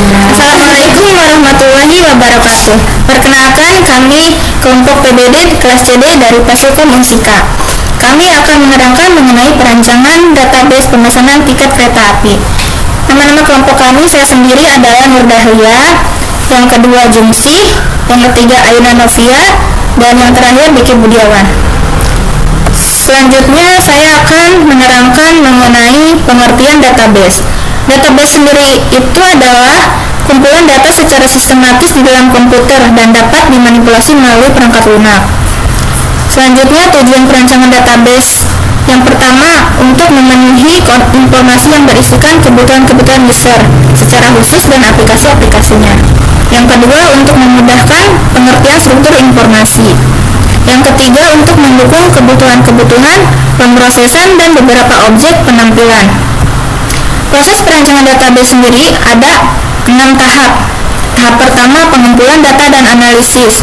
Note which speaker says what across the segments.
Speaker 1: Assalamualaikum warahmatullahi wabarakatuh. Perkenalkan, kami kelompok PBD kelas CD dari Fasilkom Unsika. Kami akan menerangkan mengenai perancangan database pemesanan tiket kereta api. Nama-nama kelompok kami, saya sendiri adalah Nur Dahlia, yang kedua Jungsi, yang ketiga Ayuna Novia, dan yang terakhir Biki Budiawan. Selanjutnya saya akan menerangkan mengenai pengertian database. Database sendiri itu adalah kumpulan data secara sistematis di dalam komputer dan dapat dimanipulasi melalui perangkat lunak. Selanjutnya, tujuan perancangan database yang pertama untuk memenuhi informasi yang berisikan kebutuhan-kebutuhan user secara khusus dan aplikasi-aplikasinya. Yang kedua, untuk memudahkan pengertian struktur informasi. Yang ketiga, untuk mendukung kebutuhan-kebutuhan pemrosesan dan beberapa objek penampilan. Proses perancangan database sendiri ada 6 tahap. Tahap pertama, pengumpulan data dan analisis.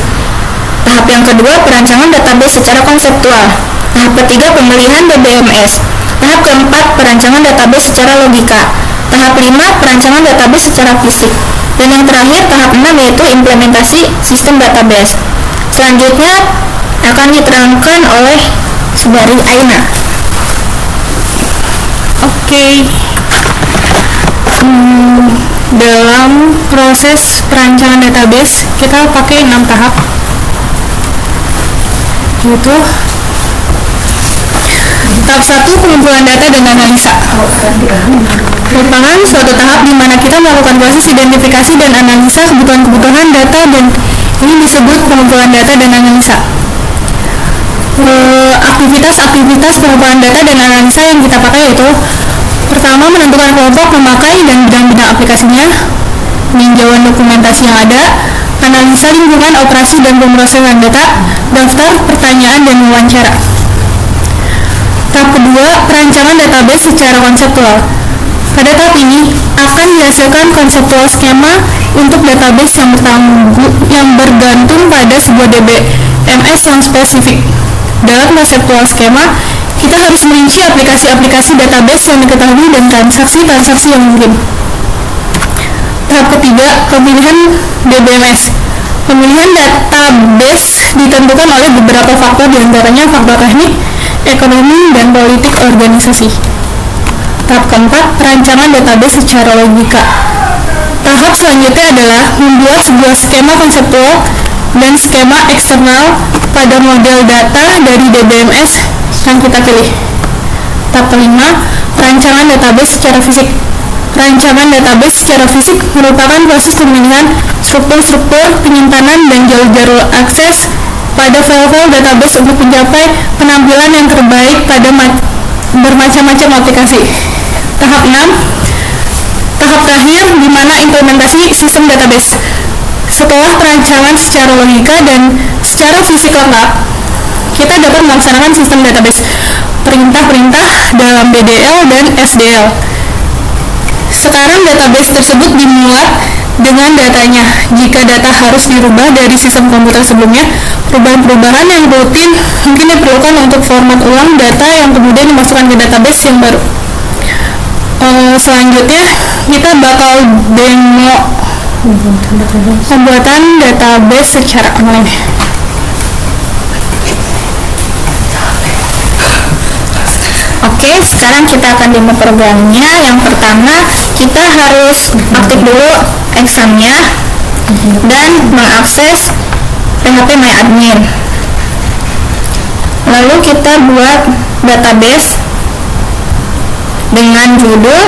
Speaker 1: Tahap yang kedua, perancangan database secara konseptual. Tahap ketiga, pemilihan DBMS. Tahap keempat, perancangan database secara logika. Tahap 5, perancangan database secara fisik. Dan yang terakhir, tahap 6, yaitu implementasi sistem database. Selanjutnya akan diterangkan oleh Subari Aina.
Speaker 2: Oke. Dalam proses perancangan database kita pakai 6 tahap, yaitu tahap 1, pengumpulan data dan analisa. Merupakan suatu tahap di mana kita melakukan proses identifikasi dan analisa kebutuhan-kebutuhan data, dan ini disebut pengumpulan data dan analisa. Aktivitas pengumpulan data dan analisa yang kita pakai yaitu: pertama, menentukan kelompok pemakai dan bidang-bidang aplikasinya, peninjauan dokumentasi yang ada, analisa lingkungan operasi dan pemrosesan data, daftar pertanyaan dan wawancara. Tahap kedua, perancangan database secara konseptual. Pada tahap ini akan dihasilkan konseptual skema untuk database yang bergantung pada sebuah DBMS yang spesifik. Dalam konseptual skema, kita harus merinci aplikasi-aplikasi database yang diketahui dan transaksi-transaksi yang mungkin. Tahap ketiga, pemilihan DBMS. Pemilihan database ditentukan oleh beberapa faktor, diantaranya faktor teknik, ekonomi, dan politik organisasi. Tahap keempat, perancangan database secara logika. Tahap selanjutnya adalah membuat sebuah skema konseptual dan skema eksternal pada model data dari DBMS yang kita pilih. Tahap kelima, perancangan database secara fisik. Perancangan database secara fisik merupakan proses pemilihan struktur-struktur, penyimpanan, dan jalur-jalur akses pada file-file database untuk mencapai penampilan yang terbaik pada bermacam-macam aplikasi. Tahap 6, tahap terakhir di mana implementasi sistem database. Setelah perancangan secara logika dan secara fisik lengkap, kita dapat melaksanakan sistem database, perintah-perintah dalam BDL dan SDL. Sekarang database tersebut dimuat dengan datanya. Jika data harus dirubah dari sistem komputer sebelumnya, perubahan-perubahan yang rutin mungkin diperlukan untuk format ulang data yang kemudian dimasukkan ke database yang baru. Selanjutnya kita bakal demo pembuatan database secara online.
Speaker 1: Oke, sekarang kita akan demo programnya. Yang pertama, kita harus aktif dulu examnya dan mengakses PHP MyAdmin. Lalu kita buat database dengan judul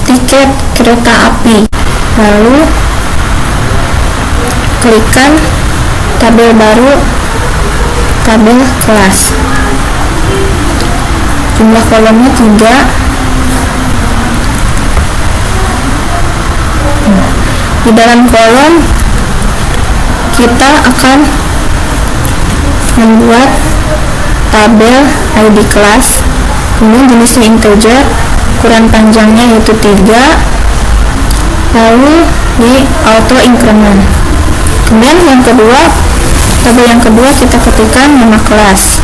Speaker 1: tiket kereta api. Lalu klikkan tabel baru, tabel kelas. Jumlah kolomnya 3. Di dalam kolom kita akan membuat tabel ID kelas, kemudian jenisnya integer, ukuran panjangnya yaitu 3, lalu di auto increment. Kemudian yang kedua, Tabel yang kedua kita ketikkan nama kelas.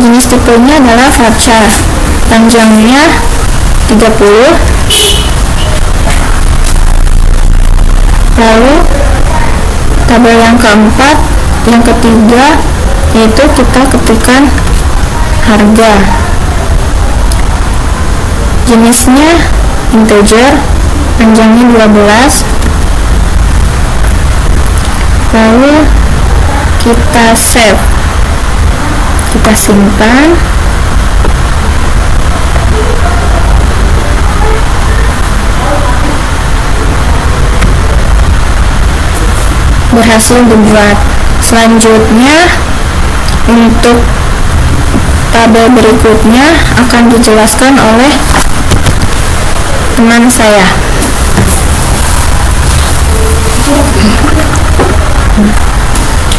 Speaker 1: Jenis tipenya adalah varchar. Panjangnya 30. Lalu tabel yang keempat, yang ketiga, yaitu kita ketikkan harga. Jenisnya integer, panjangnya 12. Lalu kita save, kita simpan. Berhasil dibuat. Selanjutnya untuk tabel berikutnya akan dijelaskan oleh teman saya.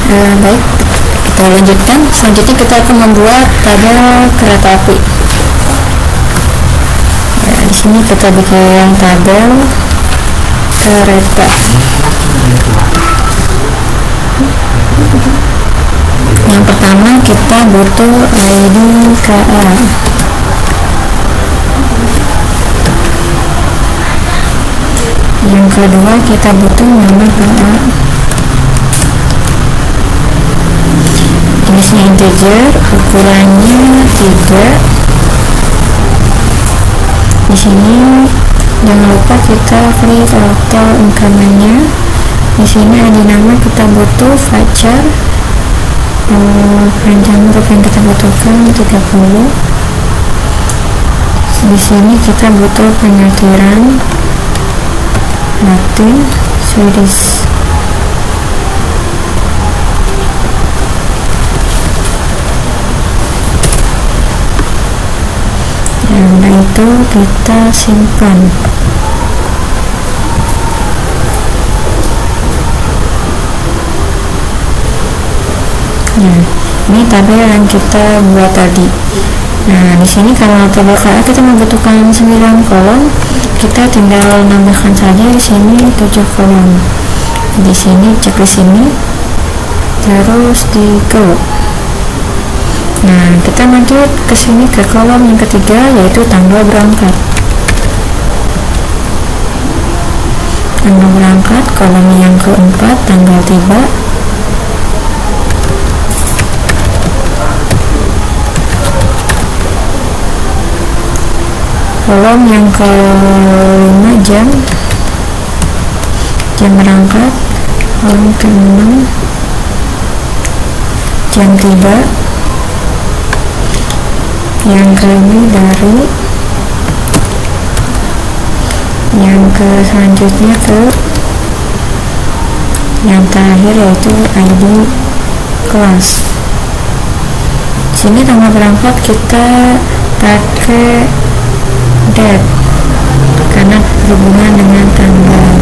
Speaker 2: Baik, kita lanjutkan. Selanjutnya kita akan membuat tabel kereta api. Di sini kita bikin tabel kereta. Yang pertama kita butuh ID KA. Yang kedua kita butuh nama KA. Jenisnya integer, ukurannya 3. Di sini jangan lupa kita klik auto increment-nya. Di sini ada nama kita butuh varchar. Panjang huruf yang kita butuhkan 30. Di sini kita butuh penyortiran Latin, Swedish. Nah, itu kita simpan. Nah, ini tabel yang kita buat tadi. Nah, di sini karena tabel KA kita membutuhkan 9 kolom, kita tinggal nambahkan saja di sini 7 kolom. Di sini cek di sini, terus di go. Nah, kita lanjut ke sini ke kolom yang ketiga, yaitu tanggal berangkat. Tanggal berangkat, kolom yang keempat, tanggal tiba. Kolom yang ke-5 jam berangkat. Kolom ke-6 jam tiba. Yang ke-5 dari. Yang ke selanjutnya ke yang terakhir yaitu ID kelas. Sini tanggal berangkat kita pakai date karena berhubungan dengan tanggal.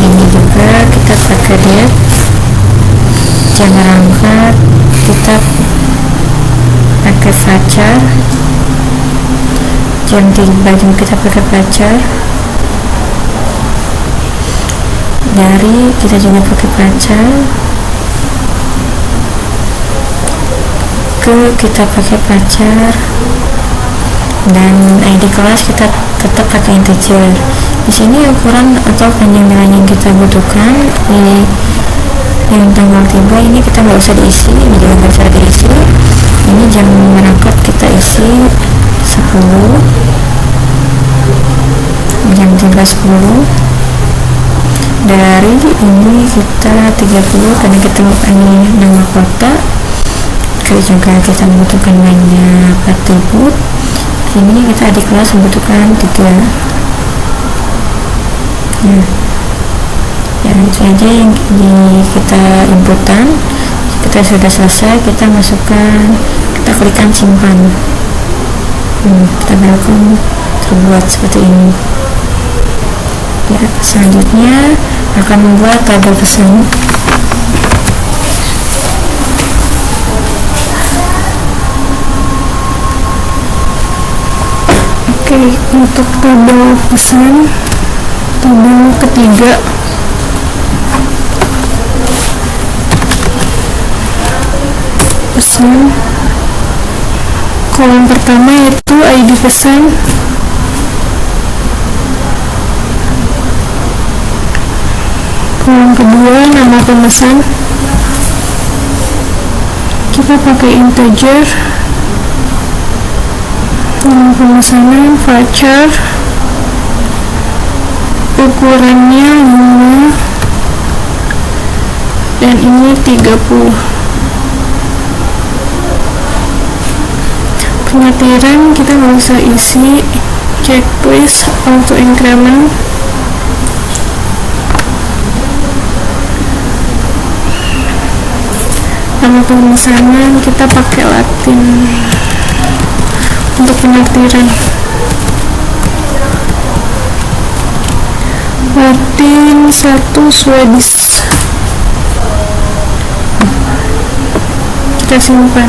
Speaker 2: Ini juga kita pakai date. Jam berangkat kita pakai varchar. Jam tiba juga kita pakai varchar. Dari kita juga pakai varchar. Kita pakai varchar. Dan ID kelas kita tetap pakai integer. Di sini ukuran atau panjang nilai yang kita butuhkan di yang tanggal tiba ini kita nggak usah diisi, ini juga nggak usah diisi. Ini jam berangkat kita isi 10, jam tiba 10. Dari ini kita 30 karena kita ini nama kota. Juga kita membutuhkan banyak atribut. Ini kita adik kelas membutuhkan 3. Nah, ya itu aja yang kita inputan. Kita sudah selesai, kita masukkan, kita klikkan simpan. Tabel terbuat seperti ini. Ya, selanjutnya akan membuat tabel pesan. Oke, untuk tabel pesan, tabel ketiga pesan. Kolom pertama yaitu ID pesan. Kolom kedua nama pemesan. Kita pakai integer. Nama pemesanan voucher. Ukurannya 5 dan ini 30. Pengetiran kita nggak usah isi, checklist auto increment. Nama pemesanan kita pakai Latin untuk pengetiran. Latin 1 Swedish. Kita simpan.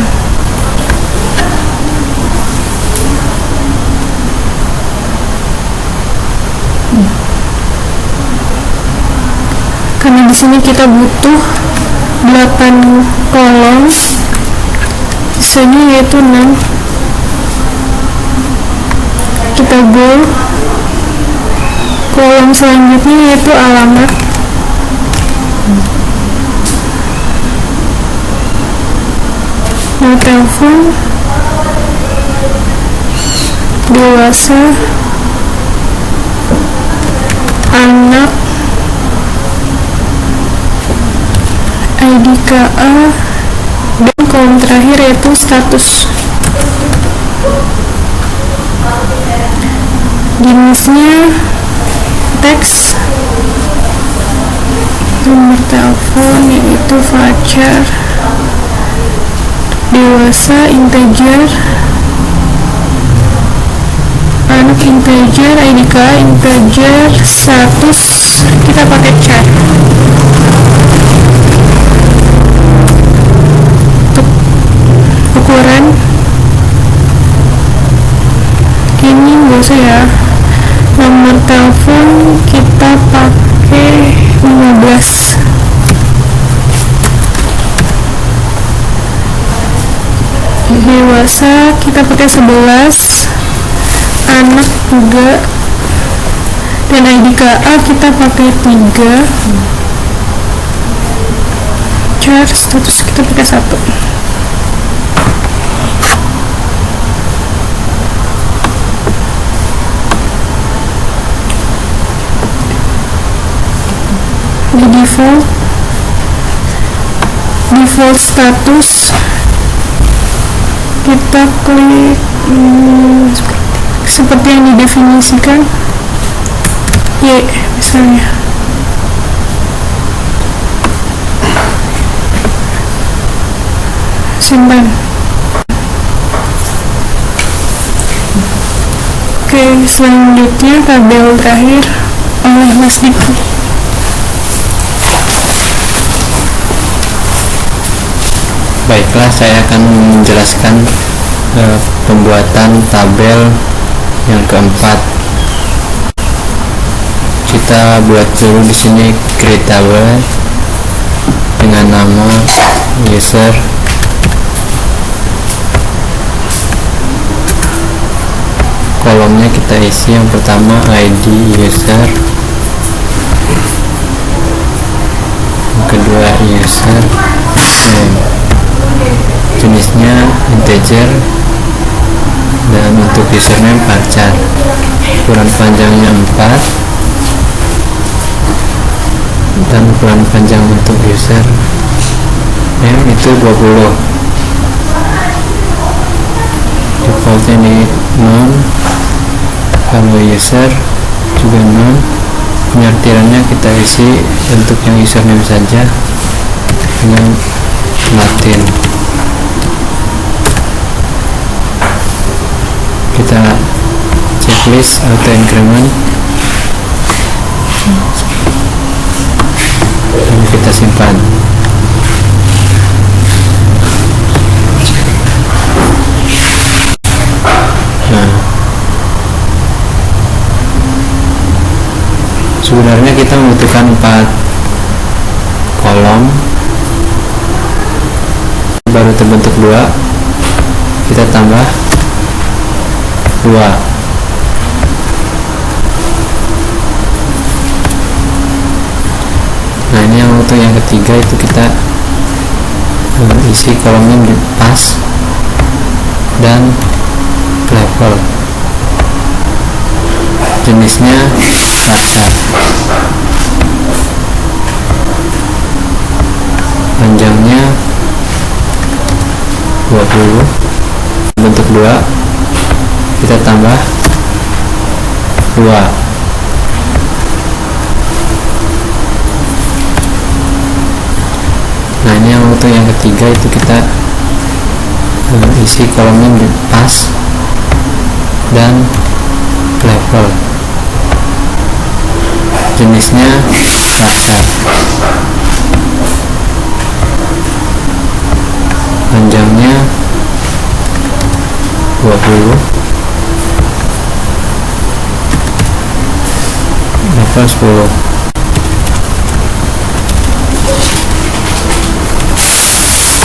Speaker 2: Karena di sini kita butuh 8 kolom, sisanya yaitu 6. Kita go. Kolom selanjutnya yaitu alamat. Nomor telepon, dewasa, anak, ID KA, dan kolom terakhir yaitu status. Jenisnya teks, nomor telepon yaitu voucher, dewasa integer, anak integer, ID KA integer, status kita pakai chat. Ukuran ini nggak usah ya. Nomor telepon kita pakai 15. Dewasa kita pakai 11, anak juga, dan ID KA kita pakai 3. Char status kita pakai 1. Di default status kita klik seperti yang didefinisikan Y misalnya. Simpan. Oke, selanjutnya tabel terakhir oleh Mas Diki.
Speaker 3: Baiklah, saya akan menjelaskan pembuatan tabel yang keempat. Kita buat dulu di sini create table dengan nama user, kolomnya kita isi yang pertama ID user, yang kedua user name, jenisnya integer, dan untuk username varchar, ukuran panjangnya 4, dan ukuran panjang untuk user name itu 20. Defaultnya ini none, kalau user juga none. Penartirannya kita isi untuk yang username saja dengan Latin. Kita checklist auto increment dan kita simpan. Nah, sebenarnya kita membutuhkan 4 kolom baru terbentuk 2, kita tambah 2. Nah, ini yang untuk yang ketiga itu kita isi kolomnya pas dan level, jenisnya kaca, panjangnya 20, bentuk 2, kita tambah 2. Nah, ini yang untuk yang ketiga itu kita isi kolomnya pas dan level, jenisnya kaca, panjangnya 20, level 10.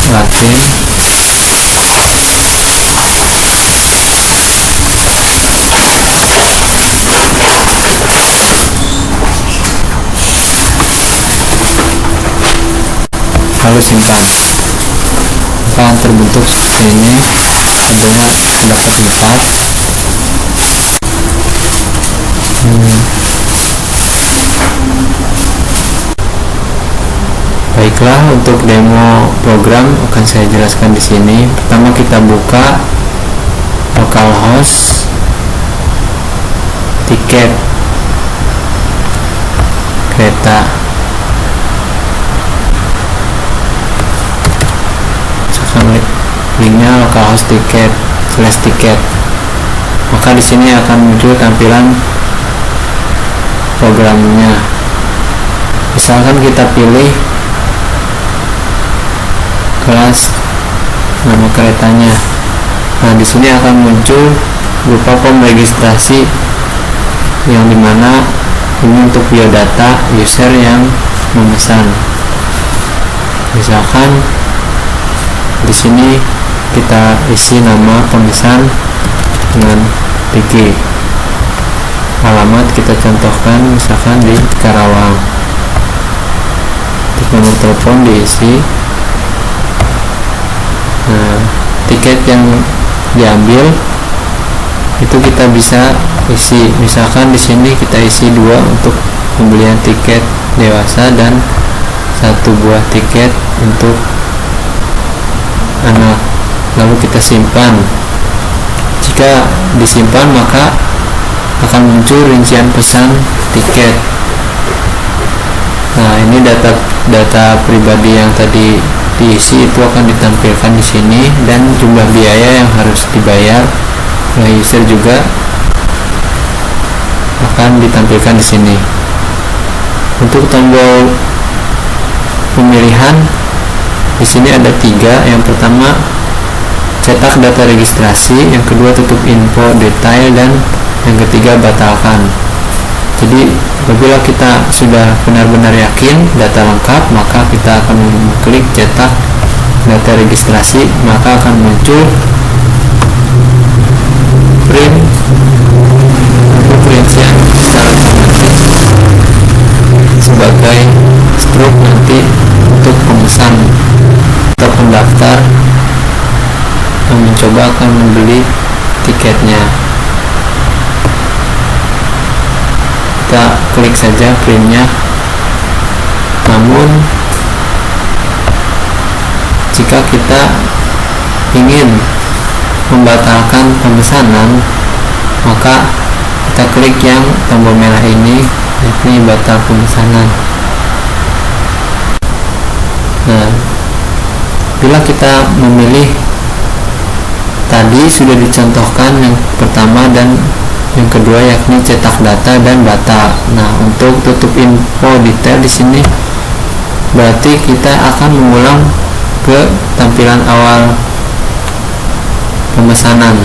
Speaker 3: Latin, lalu simpan. Akan terbentuk seperti ini, adanya terdapat 4. Baiklah, untuk demo program akan saya jelaskan di sini. Pertama kita buka localhost, tiket kereta, linknya localhost tiket /tiket. Maka di sini akan muncul tampilan programnya. Misalkan kita pilih kelas nama keretanya. Nah, di sini akan muncul berupa form registrasi yang dimana ini untuk biodata user yang memesan. Misalkan di sini kita isi nama pemesan dengan PG, alamat kita contohkan misalkan di Karawang, nomor telepon diisi. Nah, tiket yang diambil itu kita bisa isi, misalkan di sini kita isi 2 untuk pembelian tiket dewasa dan 1 buah tiket untuk anak. Lalu kita simpan. Jika disimpan maka akan muncul rincian pesan tiket. Nah, ini data pribadi yang tadi diisi itu akan ditampilkan di sini, dan jumlah biaya yang harus dibayar oleh user juga akan ditampilkan di sini. Untuk tombol pemilihan di sini ada 3. Yang pertama cetak data registrasi, yang kedua tutup info detail, dan yang ketiga batalkan. Jadi apabila kita sudah benar-benar yakin data lengkap, maka kita akan klik cetak data registrasi, maka akan muncul print atau perincian secara otomatis sebagai struk nanti untuk pemesan atau pendaftar yang mencoba akan membeli tiketnya. Kita klik saja printnya. Namun jika kita ingin membatalkan pemesanan, maka kita klik yang tombol merah ini, yakni batal pemesanan. Nah, bila kita memilih tadi sudah dicontohkan yang pertama dan yang kedua, yakni cetak data dan batal. Nah, untuk tutup info detail di sini berarti kita akan mengulang ke tampilan awal pemesanan.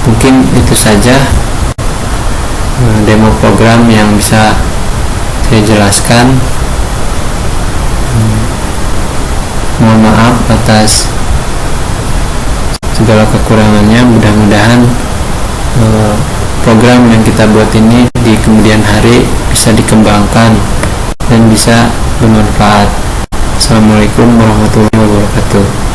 Speaker 3: Mungkin itu saja demo program yang bisa saya jelaskan. Mohon maaf atas segala kekurangannya. Mudah-mudahan program yang kita buat ini di kemudian hari bisa dikembangkan dan bisa bermanfaat. Assalamualaikum warahmatullahi wabarakatuh.